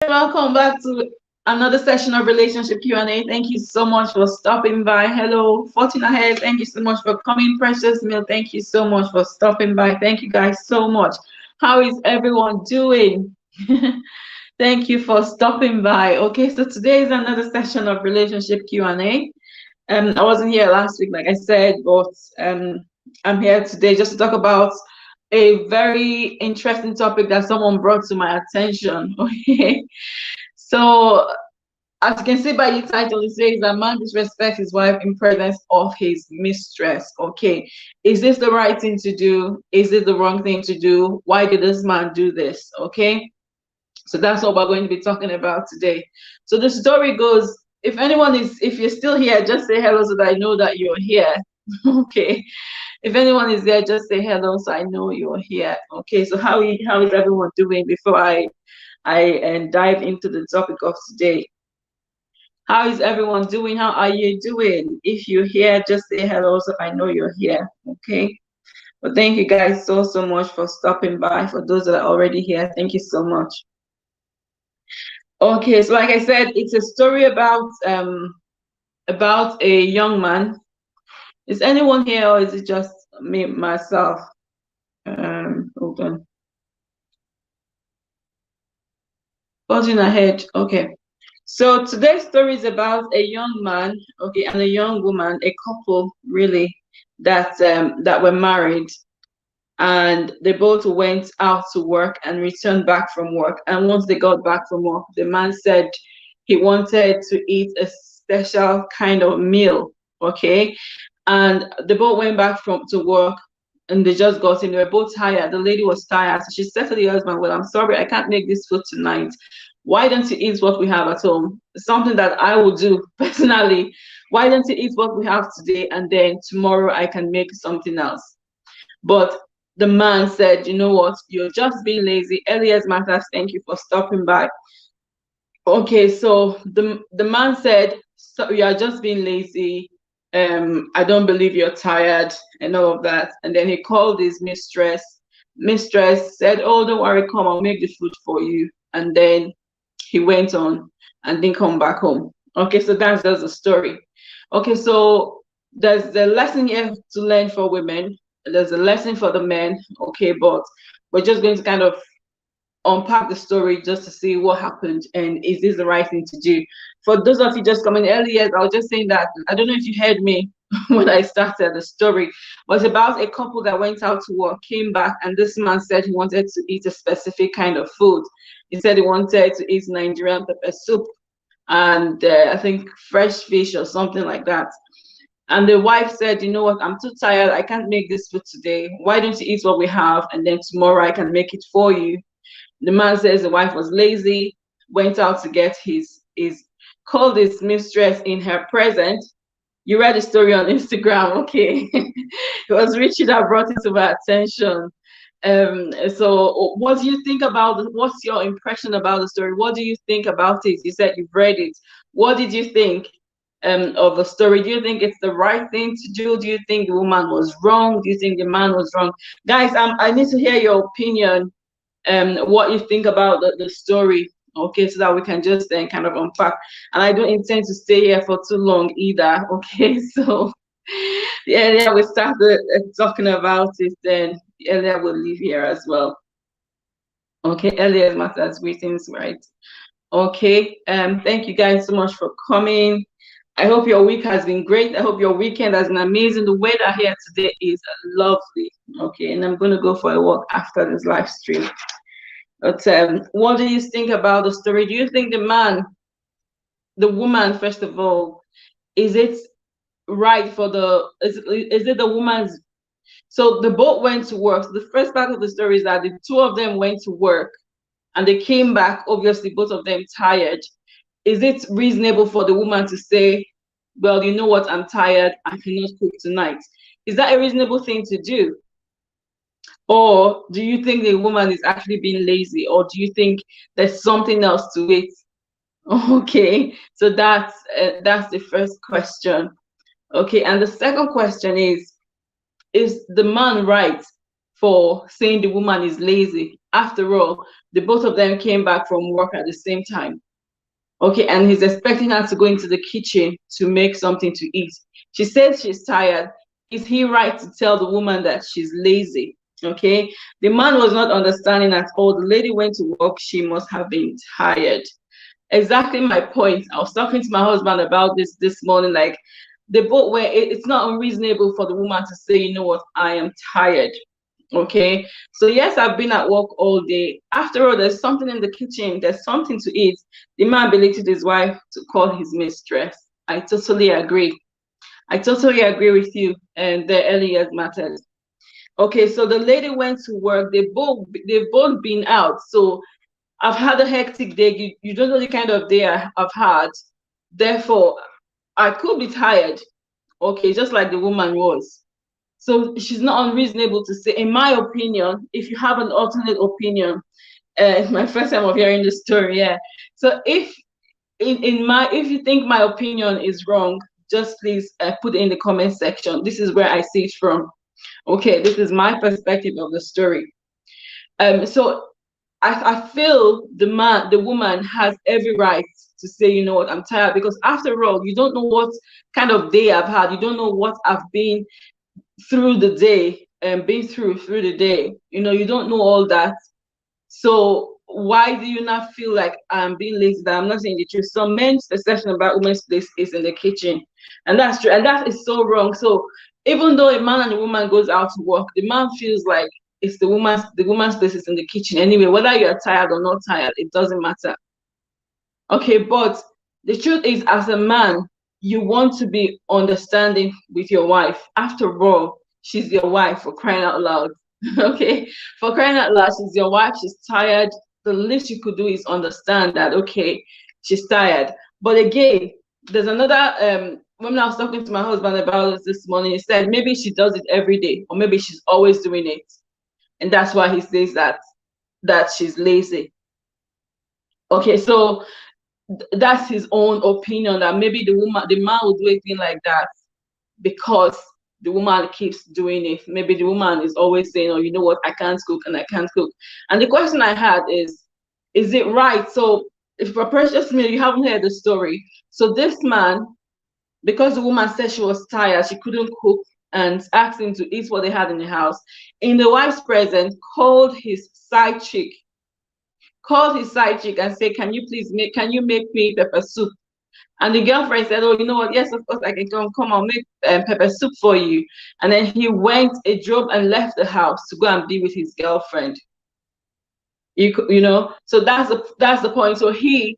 Welcome back to another session of relationship Q&A. Thank you so much for stopping by. Hello, Fortune Ahead. Thank you so much for coming. Precious Meal. Thank you so much for stopping by. Thank you guys so much. How is everyone doing? Thank you for stopping by. Okay, so today is another session of relationship Q&A. I wasn't here last week, like I said, but I'm here today just to talk about a very interesting topic that someone brought to my attention. Okay, so as you can see by the title, it says a man disrespects his wife in presence of his mistress. Okay, is this the right thing to do? Is it the wrong thing to do? Why did this man do this? Okay, so that's what we're going to be talking about today. So the story goes, if you're still here, just say hello so that I know that you're here. Okay, if anyone is there, just say hello so I know you're here. Okay, so how is everyone doing before I dive into the topic of today? How is everyone doing? How are you doing? If you're here, just say hello so I know you're here. Okay. But thank you guys so much for stopping by. For those that are already here, thank you so much. Okay, so like I said, it's a story about a young man. Is anyone here or is it just me myself? Hold on. Buzzing ahead. Okay. So today's story is about a young man, okay, and a young woman, a couple really that were married, and they both went out to work and returned back from work. And once they got back from work, the man said he wanted to eat a special kind of meal, okay, and they both went back from to work. And they just got in. They were both tired. The lady was tired. So she said to the husband, well, I'm sorry, I can't make this food tonight. Why don't you eat what we have at home? It's something that I will do personally. Why don't you eat what we have today, and then tomorrow I can make something else? But the man said, you know what, you're just being lazy. Elias Matters, thank you for stopping by. Okay, so the man said, so you are just being lazy. I don't believe you're tired and all of that. And then he called his mistress. Mistress said, oh, don't worry, come, I'll make the food for you. And then he went on and didn't come back home. Okay, so that's just the story. Okay, so there's a lesson here to learn for women. There's a lesson for the men. Okay, but we're just going to kind of unpack the story just to see what happened and is this the right thing to do. For those of you just coming earlier, I was just saying that I don't know if you heard me when I started the story. Was about a couple that went out to work, came back, and this man said he wanted to eat a specific kind of food. He said he wanted to eat Nigerian pepper soup and I think fresh fish or something like that. And the wife said, you know what, I'm too tired, I can't make this food today. Why don't you eat what we have, and then tomorrow I can make it for you? The man says the wife was lazy, went out to get his called his mistress in her presence. You read the story on Instagram, okay? It was Richie that brought it to my attention. So what do you think about what's your impression about the story? What do you think about it? You said you've read it. What did you think of the story? Do you think it's the right thing to do? Do you think the woman was wrong? Do you think the man was wrong? Guys, I need to hear your opinion, what you think about the story, okay, so that we can just then kind of unpack. And I don't intend to stay here for too long either, okay? So the earlier we start talking about it, then the earlier we'll leave here as well. Okay, earlier matters, greetings, right? Okay, thank you guys so much for coming. I hope your week has been great. I hope your weekend has been amazing. The weather here today is lovely. Okay, and I'm going to go for a walk after this live stream. But what do you think about the story? Do you think the woman, first of all, is it right for is it the woman's? So the both went to work. So the first part of the story is that the two of them went to work and they came back, obviously both of them tired. Is it reasonable for the woman to say, well, you know what, I'm tired, I cannot cook tonight? Is that a reasonable thing to do? Or do you think the woman is actually being lazy? Or do you think there's something else to it? Okay, so that's the first question. Okay, and the second question is the man right for saying the woman is lazy? After all, the both of them came back from work at the same time. Okay, and he's expecting her to go into the kitchen to make something to eat. She says she's tired. Is he right to tell the woman that she's lazy? Okay, the man was not understanding at all. The lady went to work, she must have been tired. Exactly my point. I was talking to my husband about this morning. Like, the boat where it's not unreasonable for the woman to say, you know what, I am tired. Okay, so yes, I've been at work all day. After all, there's something in the kitchen, there's something to eat. The man belated his wife to call his mistress. I totally agree. I totally agree with you, and the early years matters. Okay, so the lady went to work. They've both been out. So I've had a hectic day. You don't know the kind of day I've had. Therefore, I could be tired. Okay, just like the woman was. So she's not unreasonable to say, in my opinion, if you have an alternate opinion, it's my first time of hearing the story. Yeah. So if you think my opinion is wrong, just please put it in the comment section. This is where I see it from. Okay, this is my perspective of the story. So I feel the woman has every right to say, you know what, I'm tired, because after all, you don't know what kind of day I've had. You don't know what I've been through the day and been through the day. You don't know all that. So why do you not feel like I'm being lazy, that I'm not saying the truth? Some men's perception about women's place is in the kitchen, and that's true, and that is so wrong. So even though a man and a woman goes out to work, the man feels like it's the woman's place is in the kitchen anyway. Whether you're tired or not tired, it doesn't matter. Okay, but the truth is, as a man, you want to be understanding with your wife. After all, she's your wife, for crying out loud. Okay, for crying out loud, she's your wife, she's tired. The least you could do is understand that, okay, she's tired. But again, there's another when I was talking to my husband about this morning, he said maybe she does it every day, or maybe she's always doing it. And that's why he says that she's lazy. Okay, so that's his own opinion, that maybe the man would do a thing like that because the woman keeps doing it. Maybe the woman is always saying, oh, you know what, I can't cook and I can't cook. And the question I had is it right? So if for precious minute, you haven't heard the story. So this man, because the woman said she was tired, she couldn't cook, and asked him to eat what they had in the house, in the wife's presence, called his side chick and said, can you make me pepper soup? And the girlfriend said, oh, you know what, yes, of course I can come I'll make pepper soup for you. And then he drove and left the house to go and be with his girlfriend. So that's the point. So he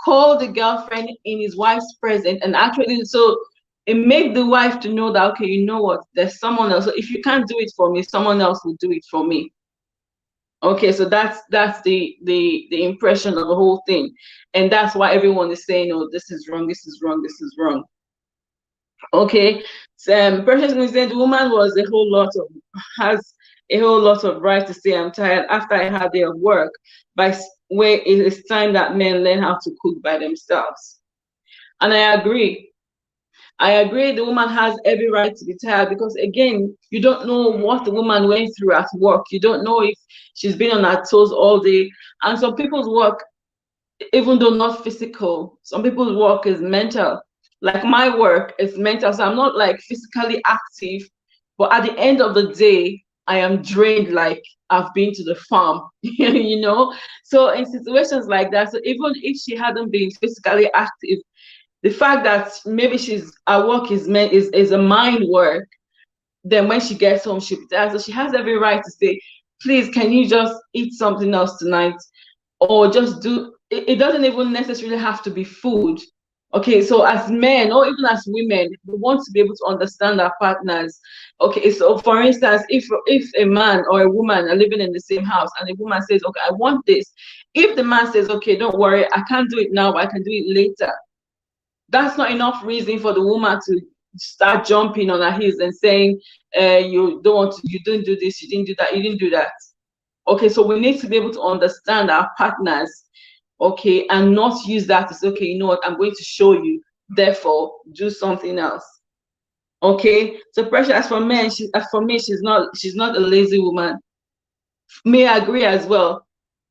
called the girlfriend in his wife's presence, and actually, so it made the wife to know that, okay, you know what, there's someone else. So if you can't do it for me, someone else will do it for me. Okay, so that's the impression of the whole thing, and that's why everyone is saying, oh, this is wrong, this is wrong, this is wrong. Okay, so Precious said the woman has a whole lot of right to say, I'm tired after I had their work, by where it is time that men learn how to cook by themselves. And I agree. The woman has every right to be tired, because again, you don't know what the woman went through at work. You don't know if she's been on her toes all day. And some people's work, even though not physical, some people's work is mental. Like my work is mental. So I'm not like physically active, but at the end of the day, I am drained, like I've been to the farm, So in situations like that, so even if she hadn't been physically active, the fact that maybe her work is a mind work, then when she gets home, she'll be tired. So she has every right to say, please, can you just eat something else tonight? Or just do it doesn't even necessarily have to be food. Okay, so as men or even as women, we want to be able to understand our partners. Okay, so for instance, if a man or a woman are living in the same house and the woman says, okay, I want this. If the man says, okay, don't worry, I can't do it now, but I can do it later, that's not enough reason for the woman to start jumping on her heels and saying, you didn't do this, you didn't do that, you didn't do that. Okay, so we need to be able to understand our partners, okay, and not use that to say, okay, you know what, I'm going to show you, therefore do something else. Okay, so Precious, as for me, she's not a lazy woman. may agree as well.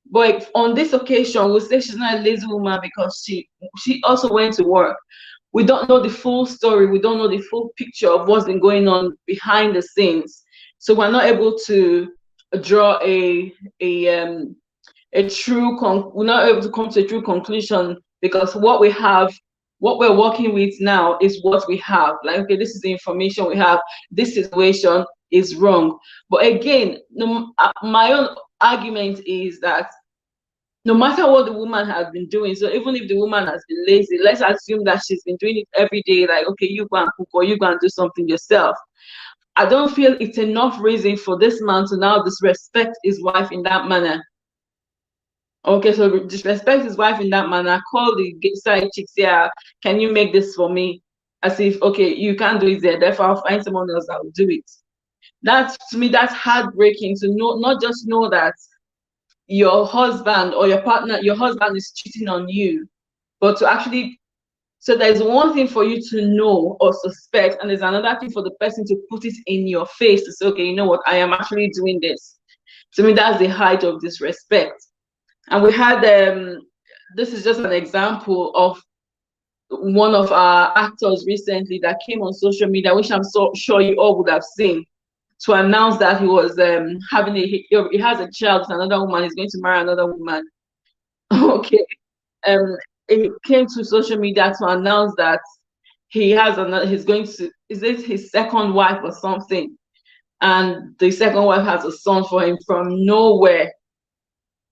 But on this occasion, we'll say she's not a lazy woman because she also went to work. We don't know the full story. We don't know the full picture of what's been going on behind the scenes. So we're not able to draw we're not able to come to a true conclusion, because what we're working with now is what we have. Like, okay, this is the information we have. This situation is wrong. But again, my own argument is that no matter what the woman has been doing, so even if the woman has been lazy, let's assume that she's been doing it every day, like, okay, you go and cook or you go and do something yourself. I don't feel it's enough reason for this man to now disrespect his wife in that manner. Okay, so disrespect his wife in that manner, call the side chicks, yeah, can you make this for me? As if, okay, you can't do it there, therefore I'll find someone else that will do it. That's, to me, that's heartbreaking to know, not just know that your husband or your partner, your husband is cheating on you, but to actually, so there's one thing for you to know or suspect, and there's another thing for the person to put it in your face to say, okay, you know what, I am actually doing this. To me, that's the height of disrespect. And we had this is just an example of one of our actors recently that came on social media, which I'm so sure you all would have seen, to announce that he was he has a child with another woman. He's going to marry another woman. Okay, he came to social media to announce that he's going to, is it his second wife or something, and the second wife has a son for him from nowhere.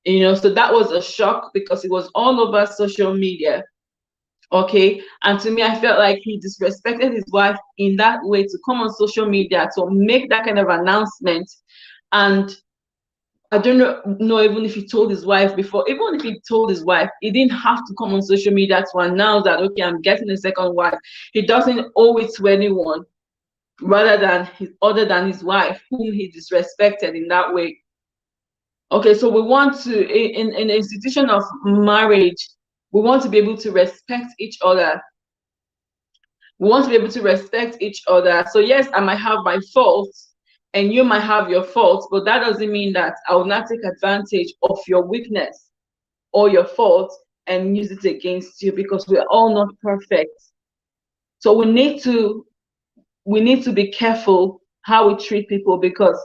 So that was a shock because it was all over social media. Okay, and to me, I felt like he disrespected his wife in that way, to come on social media to make that kind of announcement. And I don't know even if he told his wife before. Even if he told his wife, he didn't have to come on social media to announce that, okay, I'm getting a second wife. He doesn't owe it to anyone other than his wife, whom he disrespected in that way. Okay, so we want to, in an institution of marriage, we want to be able to respect each other. We want to be able to respect each other. So yes, I might have my faults and you might have your faults, but that doesn't mean that I will not take advantage of your weakness or your fault and use it against you, because we're all not perfect. So we need to be careful how we treat people, because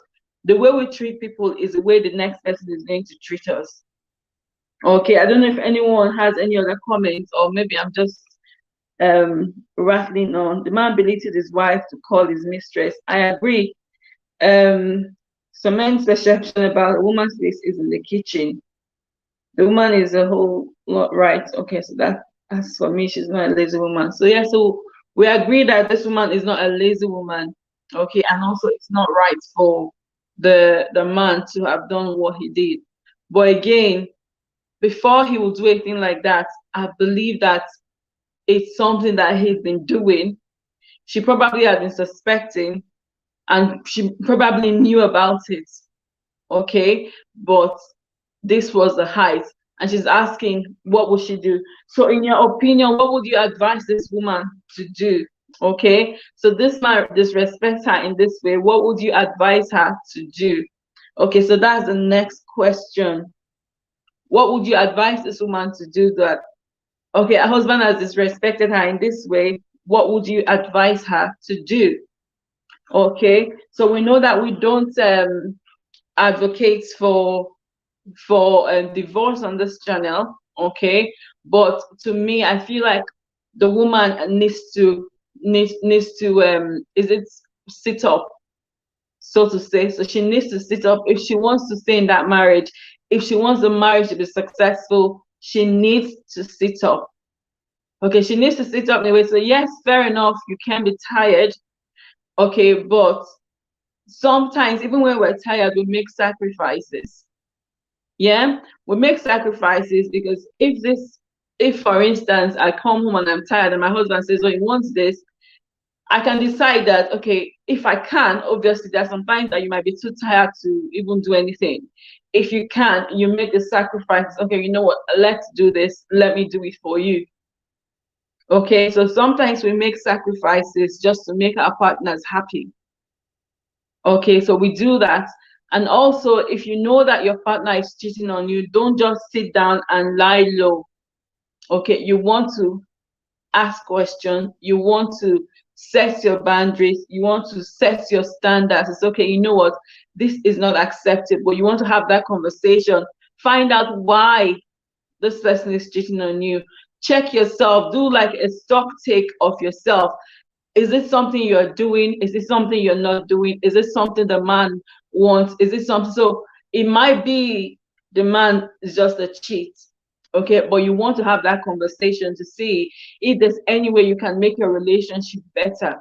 the way we treat people is the way the next person is going to treat us. Okay, I don't know if anyone has any other comments, or maybe I'm just rattling on. The man belittles his wife to call his mistress. I agree. Some men's perception about a woman's place is in the kitchen. The woman is a whole lot right. Okay, so that's for me. She's not a lazy woman. So yeah, so we agree that this woman is not a lazy woman. Okay, and also it's not right for the man to have done what he did. But again, before he will do anything like that, I believe that it's something that he's been doing. She probably had been suspecting, and she probably knew about it. Okay, but this was the height, and she's asking, what would she do? So in your opinion, what would you advise this woman to do? Okay, so this man disrespects her in this way. What would you advise her to do? Okay, so that's the next question. What would you advise this woman to do? That, okay, her husband has disrespected her in this way. What would you advise her to do? Okay, so we know that we don't advocate for divorce on this channel. Okay, but to me, I feel like the woman needs to is it sit up, so to say. So she needs to sit up if she wants to stay in that marriage. If she wants the marriage to be successful, she needs to sit up. Okay, she needs to sit up anyway. So yes, fair enough, you can be tired. Okay, but sometimes even when we're tired, we make sacrifices. Yeah, we make sacrifices, because if for instance I come home and I'm tired and my husband says, oh, he wants this, I can decide that, okay, if I can, obviously there's sometimes that you might be too tired to even do anything. If you can, you make the sacrifice. Okay, you know what, let's do this, let me do it for you. Okay, so sometimes we make sacrifices just to make our partners happy. Okay, so we do that, And also, if you know that your partner is cheating on you, don't just sit down and lie low. Okay, you want to ask questions, you want to set your boundaries, you want to set your standards. It's okay, you know what, this is not acceptable. You want to have that conversation, find out why this person is cheating on you. Check yourself, do like a stock take of yourself. Is it something you're doing? Is it something you're not doing? Is it something the man wants? Is it something? So it might be the man is just a cheat, okay? But you want to have that conversation to see if there's any way you can make your relationship better,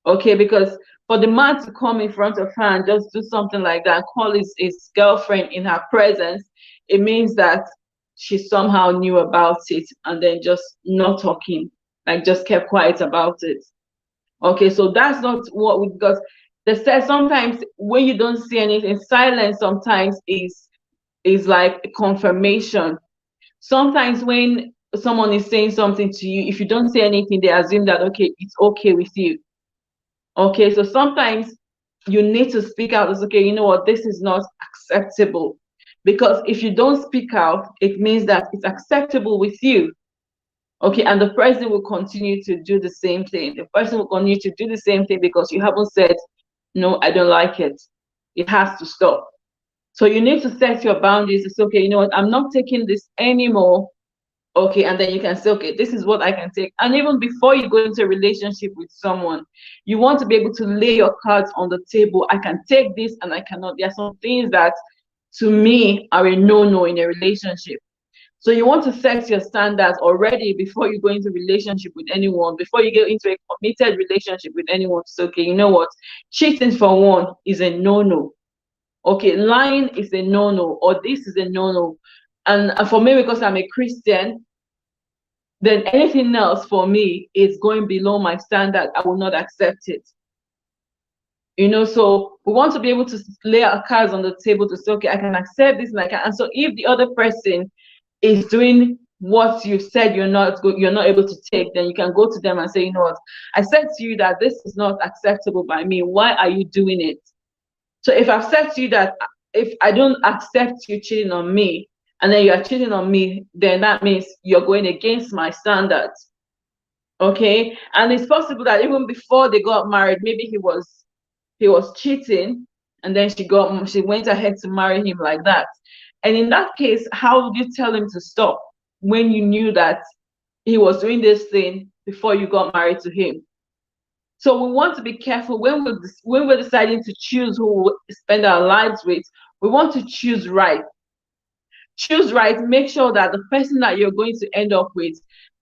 okay? Because for the man to come in front of her and just do something like that, call his girlfriend in her presence, it means that she somehow knew about it and then just not talking, like just kept quiet about it. Okay, so that's not what we, because they said sometimes when you don't see anything, silence sometimes is like a confirmation. Sometimes when someone is saying something to you, if you don't say anything, they assume that okay, it's okay with you. Okay, so sometimes you need to speak out. It's okay, you know what, this is not acceptable. Because if you don't speak out, it means that it's acceptable with you. Okay, and the person will continue to do the same thing. The person will continue to do the same thing because you haven't said, no, I don't like it. It has to stop. So you need to set your boundaries. It's okay, you know what, I'm not taking this anymore. Okay, and then you can say, okay, this is what I can take. And even before you go into a relationship with someone, you want to be able to lay your cards on the table. I can take this and I cannot. There are some things that to me are a no-no in a relationship. So you want to set your standards already before you go into relationship with anyone, before you get into a committed relationship with anyone. So, okay, you know what? Cheating for one is a no-no. Okay, lying is a no-no, or this is a no-no. And for me, because I'm a Christian, then anything else for me is going below my standard. I will not accept it. You know, so we want to be able to lay our cards on the table to say, okay, I can accept this and I can. And so if the other person is doing what you said you're not able to take, then you can go to them and say, you know what, I said to you that this is not acceptable by me. Why are you doing it? So if I've said to you that if I don't accept you cheating on me, and then you are cheating on me, then that means you're going against my standards. Okay, and it's possible that even before they got married, maybe he was cheating, and then she went ahead to marry him like that. And in that case, how would you tell him to stop when you knew that he was doing this thing before you got married to him? So we want to be careful when we're deciding to choose who we'll spend our lives with. We want to choose right. Choose right. Make sure that the person that you're going to end up with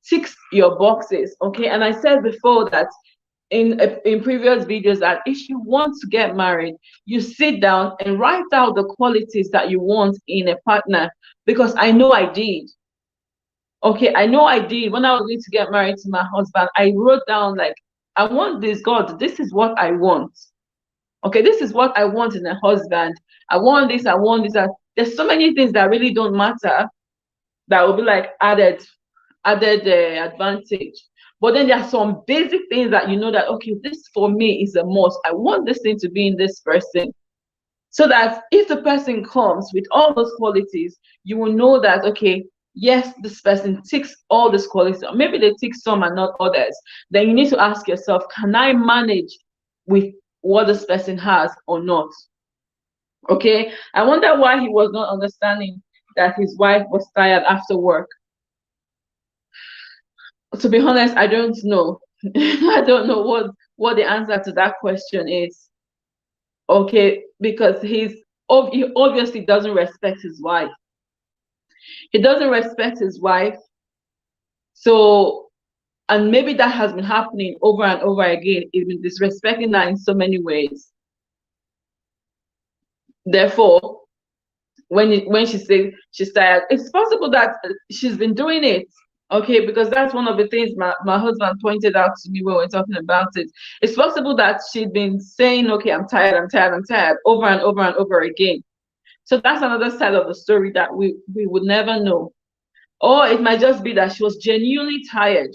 ticks your boxes. Okay. And I said before that in previous videos that if you want to get married, you sit down and write out the qualities that you want in a partner, because I know I did. Okay, I know I did. When I was going to get married to my husband, I wrote down like, I want this, God, this is what I want. Okay, this is what I want in a husband. I want this, I want this. There's so many things that really don't matter that will be like added advantage. But then there are some basic things that you know that, okay, this for me is a must. I want this thing to be in this person. So that if the person comes with all those qualities, you will know that, okay, yes, this person ticks all these qualities. Or maybe they tick some and not others. Then you need to ask yourself, can I manage with what this person has or not? Okay, I wonder why he was not understanding that his wife was tired after work. To be honest, I don't know. I don't know what the answer to that question is. Okay, because he obviously doesn't respect his wife. He doesn't respect his wife. So, and maybe that has been happening over and over again. He's been disrespecting her in so many ways. Therefore, when she says she's tired, it's possible that she's been doing it. Okay, because that's one of the things my husband pointed out to me when we were talking about it. It's possible that she'd been saying, okay, I'm tired, I'm tired, I'm tired, over and over and over again. So that's another side of the story that we would never know. Or it might just be that she was genuinely tired.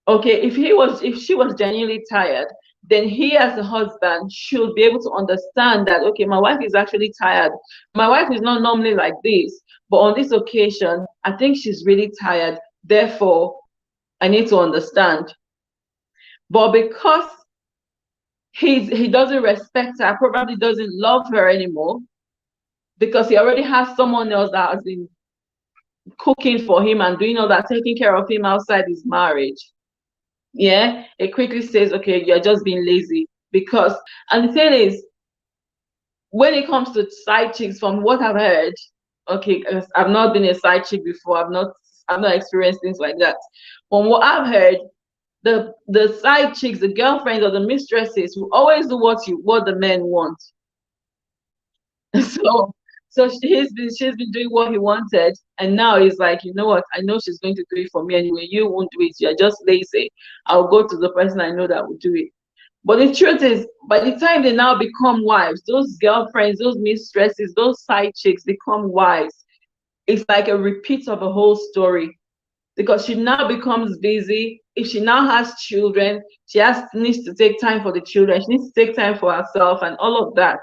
Okay, if she was genuinely tired, then he as a husband should be able to understand that, okay, my wife is actually tired. My wife is not normally like this, but on this occasion, I think she's really tired. Therefore, I need to understand. But because he doesn't respect her, probably doesn't love her anymore, because he already has someone else that has been cooking for him and doing all that, taking care of him outside his marriage. Yeah, it quickly says, okay, you're just being lazy. Because, and the thing is, when it comes to side chicks, from what I've heard, okay, 'cause I've not been a side chick before, I've not experienced things like that. From what I've heard, the side chicks, the girlfriends or the mistresses, will always do what the men want. So she's been doing what he wanted, and now he's like, you know what? I know she's going to do it for me anyway. You won't do it. You're just lazy. I'll go to the person I know that will do it. But the truth is, by the time they now become wives, those girlfriends, those mistresses, those side chicks become wives. It's like a repeat of a whole story, because she now becomes busy. If she now has children, needs to take time for the children. She needs to take time for herself and all of that.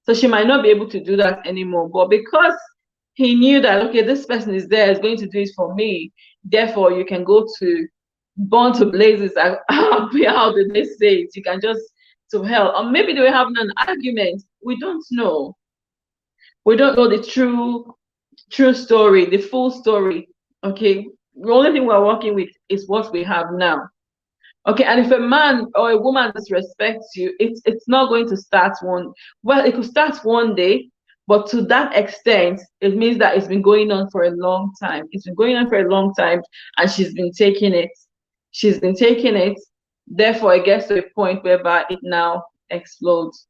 So she might not be able to do that anymore. But because he knew that, okay, this person is there, is going to do it for me, therefore you can go to burn to blazes. How did they say it? You can just to hell. Or maybe they were having an argument. We don't know. We don't know the true story, the full story. Okay. The only thing we're working with is what we have now. Okay, and if a man or a woman disrespects you, it's not going to start one. Well, it could start one day, but to that extent, it means that it's been going on for a long time. It's been going on for a long time, and she's been taking it. She's been taking it. Therefore, it gets to a point whereby it now explodes.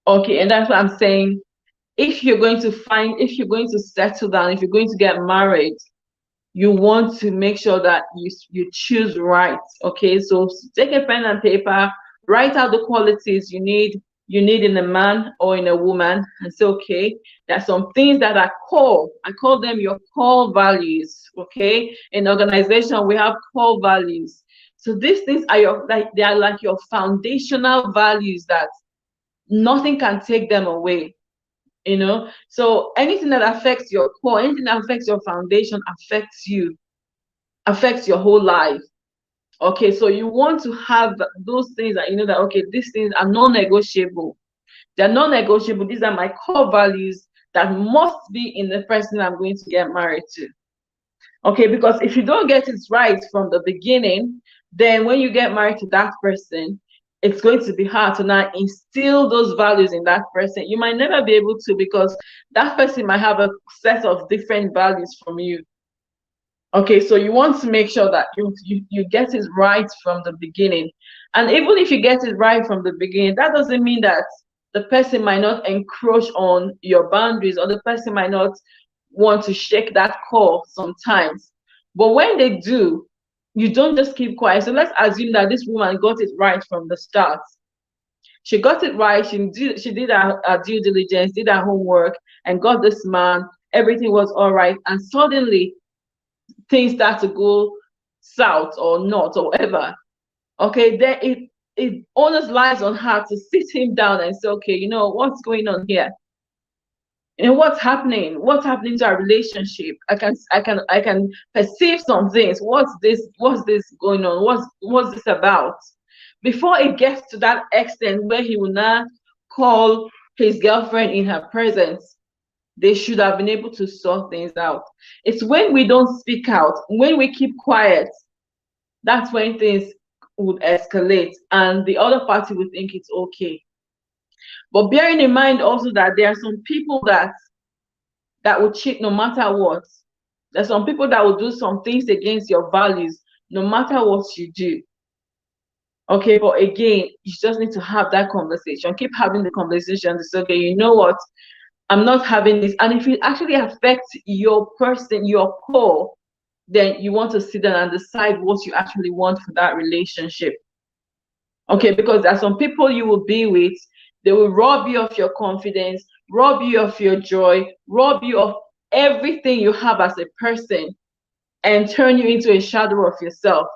Okay, and that's what I'm saying. If you're going to settle down, if you're going to get married, you want to make sure that you choose right. Okay, so take a pen and paper, write out the qualities you need in a man or in a woman, and say, okay, there are some things that are core. I call them your core values. Okay, in organization we have core values. So these things are they are like your foundational values that nothing can take them away. So anything that affects your core, anything that affects your foundation affects you, affects your whole life. Okay, so you want to have those things that you know that, okay, these things are non-negotiable. They're non-negotiable. These are my core values that must be in the person I'm going to get married to. Okay, because if you don't get it right from the beginning, then when you get married to that person, it's going to be hard to now instill those values in that person. You might never be able to, because that person might have a set of different values from you. Okay, so you want to make sure that you get it right from the beginning. And even if you get it right from the beginning, that doesn't mean that the person might not encroach on your boundaries, or the person might not want to shake that core sometimes. But when they do, you don't just keep quiet. So let's assume that this woman got it right from the start. She got it right. She did her due diligence, did her homework, and got this man. Everything was all right. And suddenly things start to go south or north or whatever. Okay, then it almost lies on her to sit him down and say, okay, what's going on here? What's happening? What's happening to our relationship? I can perceive some things. What's this going on? What's this about? Before it gets to that extent where he will now call his girlfriend in her presence, they should have been able to sort things out. It's when we don't speak out, when we keep quiet, that's when things would escalate, and the other party would think it's okay. But bearing in mind also that there are some people that will cheat no matter what. There's some people that will do some things against your values no matter what you do. Okay, but again, you just need to have that conversation. Keep having the conversation to say, okay, you know what? I'm not having this. And if it actually affects your person, your core, then you want to sit down and decide what you actually want for that relationship. Okay, because there are some people you will be with, they will rob you of your confidence, rob you of your joy, rob you of everything you have as a person. and turn you into a shadow of yourself.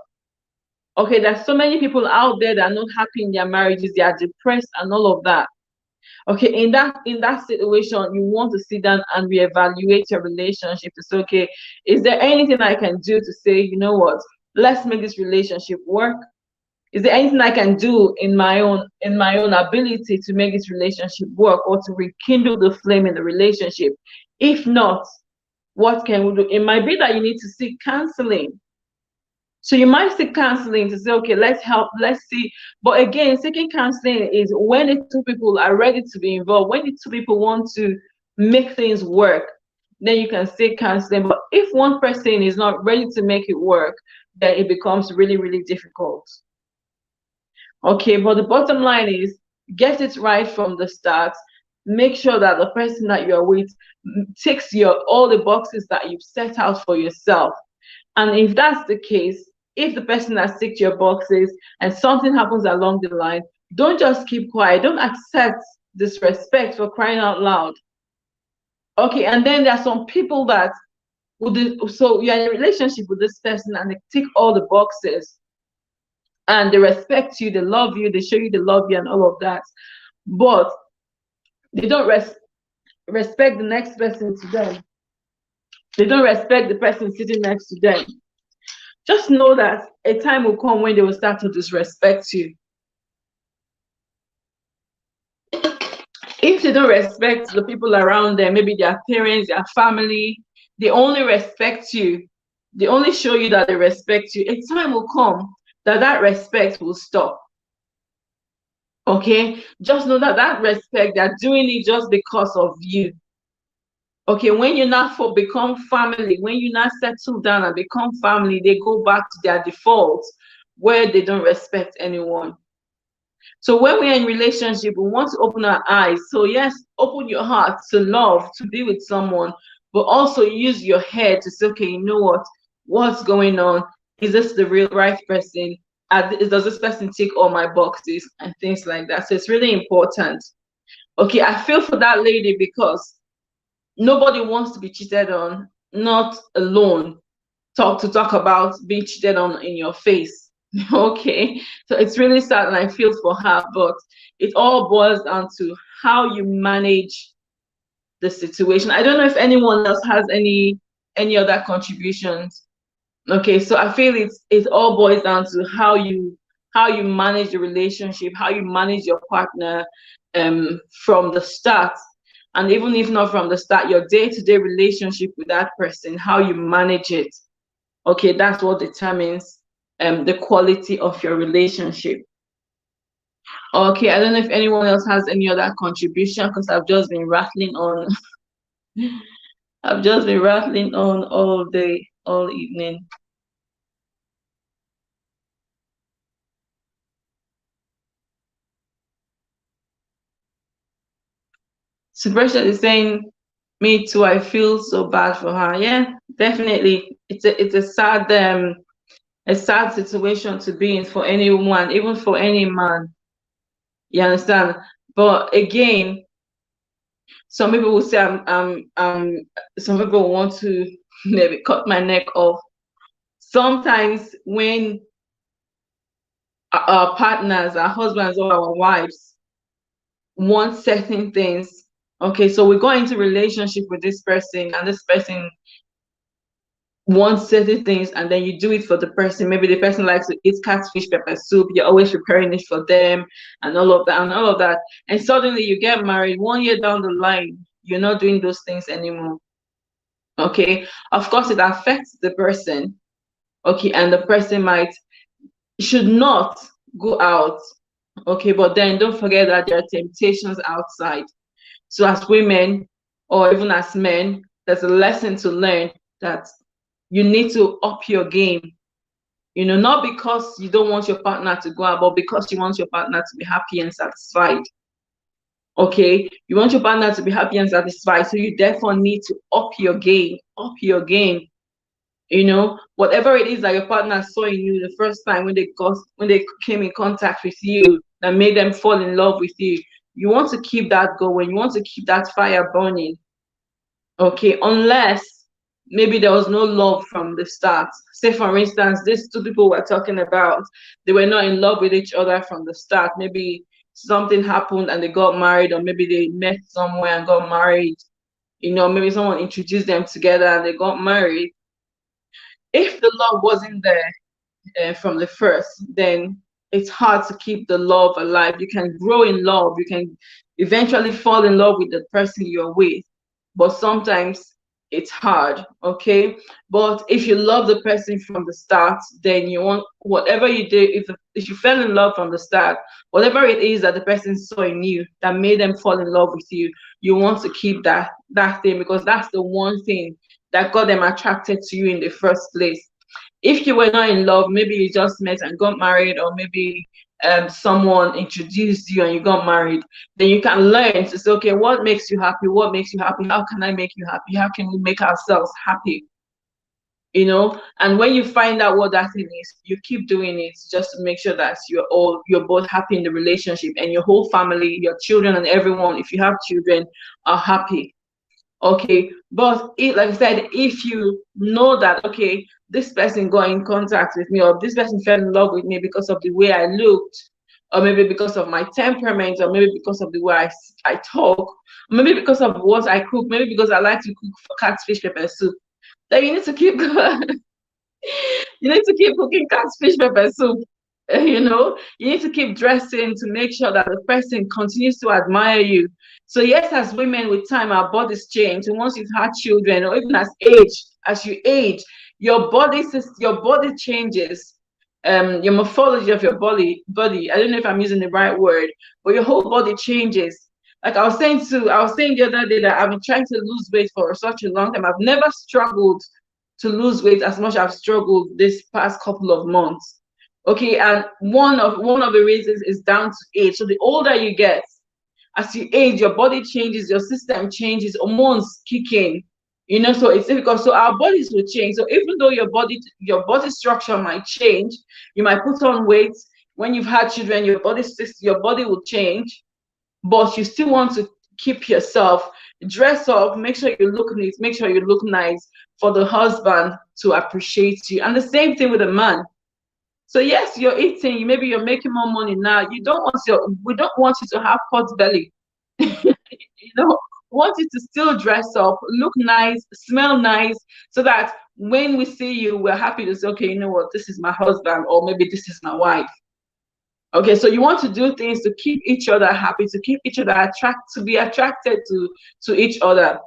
Okay, there's so many people out there that are not happy in their marriages, they are depressed and all of that. Okay, in that situation, you want to sit down and reevaluate your relationship to say, okay, is there anything I can do to say, you know what, let's make this relationship work? Is there anything I can do in my own ability to make this relationship work or to rekindle the flame in the relationship? If not, what can we do? It might be that you need to seek counseling. So you might seek counseling to say, okay, let's help, let's see. But again, seeking counseling is when the two people are ready to be involved, when the two people want to make things work, then you can seek counseling. But if one person is not ready to make it work, then it becomes really, really difficult. Okay, but the bottom line is get it right from the start. Make sure that the person that you're with ticks all the boxes that you've set out for yourself. And if that's the case, if the person has ticked your boxes and something happens along the line, don't just keep quiet. Don't accept disrespect, for crying out loud. Okay, and then there are some people that so you're in a relationship with this person and they tick all the boxes and they respect you, they love you, they show you they love you and all of that. But they don't respect the next person to them. They don't respect the person sitting next to them. Just know that a time will come when they will start to disrespect you. If they don't respect the people around them, maybe their parents, their family, they only respect you, they only show you that they respect you, a time will come that respect will stop. Okay, just know that respect, they're doing it just because of you. Okay, when you now become family, when you now settle down and become family, they go back to their default where they don't respect anyone. So when we're in relationship, we want to open our eyes. So yes, open your heart to love, to be with someone, but also use your head to say, okay, you know what? What's going on? Is this the real right person? Does this person tick all my boxes and things like that? So it's really important. Okay, I feel for that lady because nobody wants to be cheated on, not alone talk about being cheated on in your face. Okay, so it's really sad and I feel for her, but it all boils down to how you manage the situation. I don't know if anyone else has any other contributions. Okay, so I feel it all boils down to how you manage the relationship, how you manage your partner from the start. And even if not from the start, your day-to-day relationship with that person, how you manage it. Okay, that's what determines the quality of your relationship. Okay, I don't know if anyone else has any other contribution because I've just been rattling on. I've just been rattling on all day, all evening. Sebastian is saying, "Me too. I feel so bad for her." Yeah, definitely. It's a sad situation to be in for anyone, even for any man. You understand? But again, some people will say some people want to maybe cut my neck off. Sometimes when our partners, our husbands or our wives want certain things, okay, so we go into relationship with this person and this person wants certain things and then you do it for the person. Maybe the person likes to eat catfish pepper soup, you're always preparing it for them and all of that, and suddenly you get married 1 year down the line, you're not doing those things anymore. Okay, of course it affects the person. Okay, and the person should not go out. Okay, but then don't forget that there are temptations outside. So as women or even as men, there's a lesson to learn that you need to up your game. You know, not because you don't want your partner to go out, but because you want your partner to be happy and satisfied. Okay, you want your partner to be happy and satisfied, so you therefore need to up your game, You know, whatever it is that your partner saw in you the first time when they came in contact with you that made them fall in love with you, you want to keep that going. You want to keep that fire burning. Okay, unless maybe there was no love from the start. Say, for instance, these two people we're talking about, they were not in love with each other from the start. Maybe something happened and they got married, or maybe they met somewhere and got married. You know, maybe someone introduced them together and they got married. If the love wasn't there from the first, then it's hard to keep the love alive. You can grow in love, you can eventually fall in love with the person you're with, but sometimes it's hard, okay? But if you love the person from the start, then you want whatever you do. If you fell in love from the start, whatever it is that the person saw in you that made them fall in love with you, you want to keep that thing, because that's the one thing that got them attracted to you in the first place. If you were not in love, maybe you just met and got married, or maybe someone introduced you and you got married, then you can learn to say, okay, what makes you happy? What makes you happy? How can I make you happy? How can we make ourselves happy? You know, and when you find out what that thing is, you keep doing it just to make sure that you're both happy in the relationship, and your whole family, your children, and everyone, if you have children, are happy. Okay, but like I said, if you know that, okay, this person got in contact with me, or this person fell in love with me because of the way I looked, or maybe because of my temperament, or maybe because of the way I talk, maybe because of what I cook, maybe because I like to cook for catfish pepper soup, then you need to keep you need to keep cooking catfish pepper soup. You know, you need to keep dressing to make sure that the person continues to admire you. So yes, as women, with time, our bodies change, and once you've had children, or even as you age, your body changes. Your morphology of your body. I don't know if I'm using the right word, but your whole body changes. Like I was saying the other day that I've been trying to lose weight for such a long time. I've never struggled to lose weight as much as I've struggled this past couple of months. Okay, and one of the reasons is down to age. So the older you get, as you age, your body changes, your system changes, hormones kick in. You know, so it's difficult. So our bodies will change. So even though your body structure might change, you might put on weight. When you've had children, your body will change, but you still want to keep yourself, dress up, make sure you look neat, make sure you look nice for the husband to appreciate you. And the same thing with a man. So yes, you're eating, maybe you're making more money now. We don't want you to have pot belly. You know, want you to still dress up, look nice, smell nice, so that when we see you, we're happy to say, okay, you know what, this is my husband, or maybe this is my wife. Okay, so you want to do things to keep each other happy, to keep each other to be attracted to each other.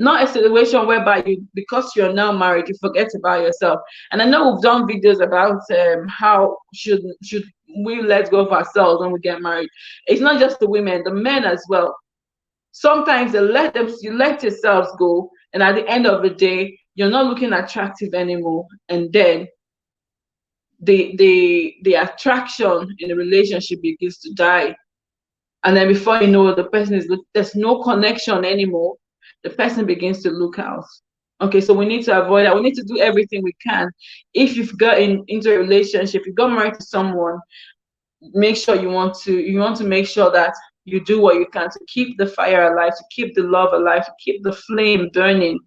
Not a situation whereby because you're now married, you forget about yourself. And I know we've done videos about how should we let go of ourselves when we get married. It's not just the women, the men as well. Sometimes you let yourselves go, and at the end of the day, you're not looking attractive anymore, and then the attraction in the relationship begins to die. And then before you know, there's no connection anymore. The person begins to look out. Okay, so we need to avoid that. We need to do everything we can. If you've got into a relationship, you got married to someone, make sure you want to make sure that you do what you can to keep the fire alive, to keep the love alive, to keep the flame burning.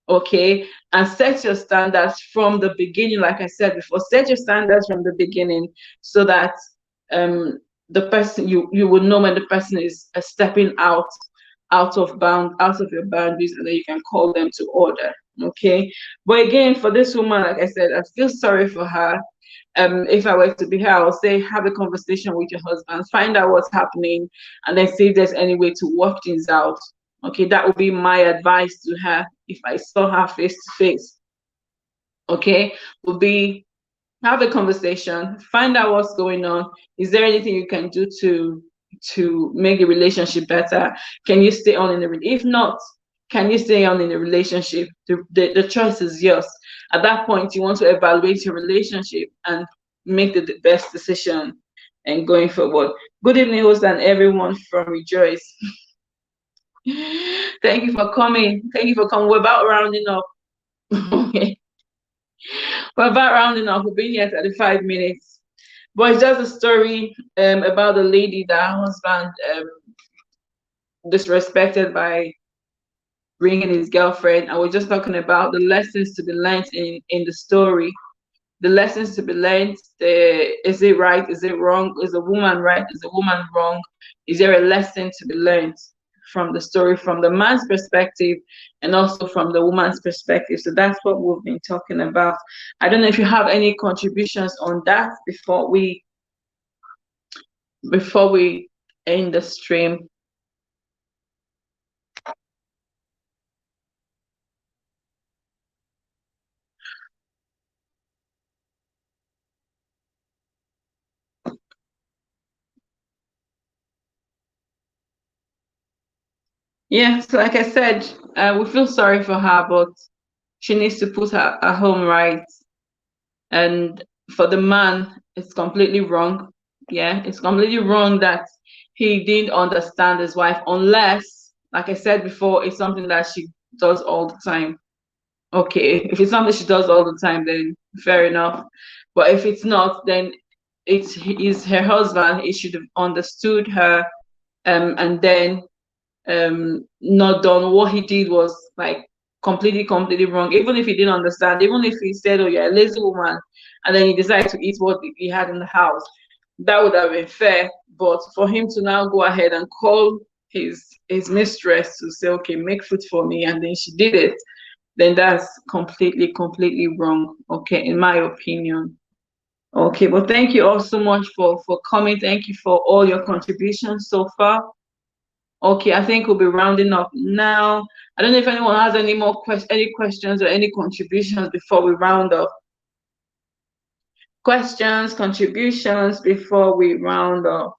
Okay, and set your standards from the beginning. Like I said before, set your standards from the beginning, so that the person, you would know when the person is stepping out of your boundaries, and then you can call them to order. Okay, but again, for this woman, like I said, I feel sorry for her. If I were to be her, I would say have a conversation with your husband, find out what's happening, and then see if there's any way to work things out. Okay, that would be my advice to her if I saw her face to face. Okay, would be have a conversation, find out what's going on. Is there anything you can do to make the relationship better? Can you stay on in the if not, can you stay on in the relationship? The choice is yours. At that point, you want to evaluate your relationship and make the best decision and going forward. Good evening, host, and everyone from Rejoice. Thank you for coming. Thank you for coming. We're about rounding up. Okay. We're about rounding up. We've been here 35 minutes. But it's just a story about a lady that her husband disrespected by bringing his girlfriend, and we're just talking about the lessons to be learned in the story. The lessons to be learned. Is it right? Is it wrong? Is a woman right? Is a woman wrong? Is there a lesson to be learned from the story, from the man's perspective, and also from the woman's perspective? So that's what we've been talking about. I don't know if you have any contributions on that before we end the stream. Yes, like I said, we feel sorry for her, but she needs to put her home right. And for the man, it's completely wrong. Yeah, it's completely wrong that he didn't understand his wife, unless, like I said before, it's something that she does all the time. Okay, if it's something she does all the time, then fair enough. But if it's not, then it's her husband. He should have understood her, and then not done. What he did was like completely wrong. Even if he didn't understand, even if he said, "Oh, you're a lazy woman," and then he decided to eat what he had in the house, that would have been fair. But for him to now go ahead and call his mistress to say, "Okay, make food for me," and then she did it, then that's completely wrong. Okay, in my opinion. Okay, well, thank you all so much for coming. Thank you for all your contributions so far. Okay, I think we'll be rounding up now. I don't know if anyone has any more any questions or any contributions before we round up. Questions, contributions before we round up.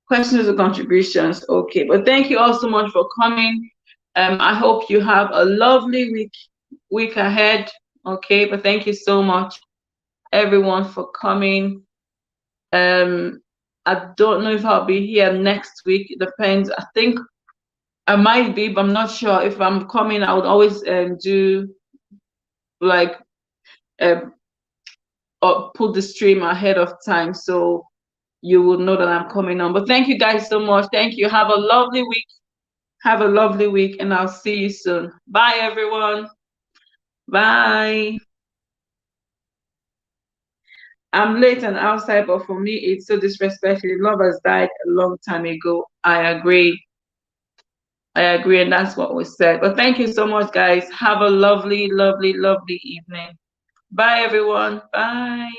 Questions or contributions. Okay, but thank you all so much for coming. I hope you have a lovely week ahead. Okay, but thank you so much, everyone, for coming. I don't know if I'll be here next week. It depends. I think I might be, but I'm not sure. If I'm coming, I would always do like uh, put the stream ahead of time, so you will know that I'm coming on. But thank you guys so much. Thank you. Have a lovely week. Have a lovely week, and I'll see you soon. Bye, everyone. Bye. I'm late and outside, but for me, it's so disrespectful. Love has died a long time ago. I agree. I agree, and that's what was said. But thank you so much, guys. Have a lovely, lovely, lovely evening. Bye, everyone. Bye.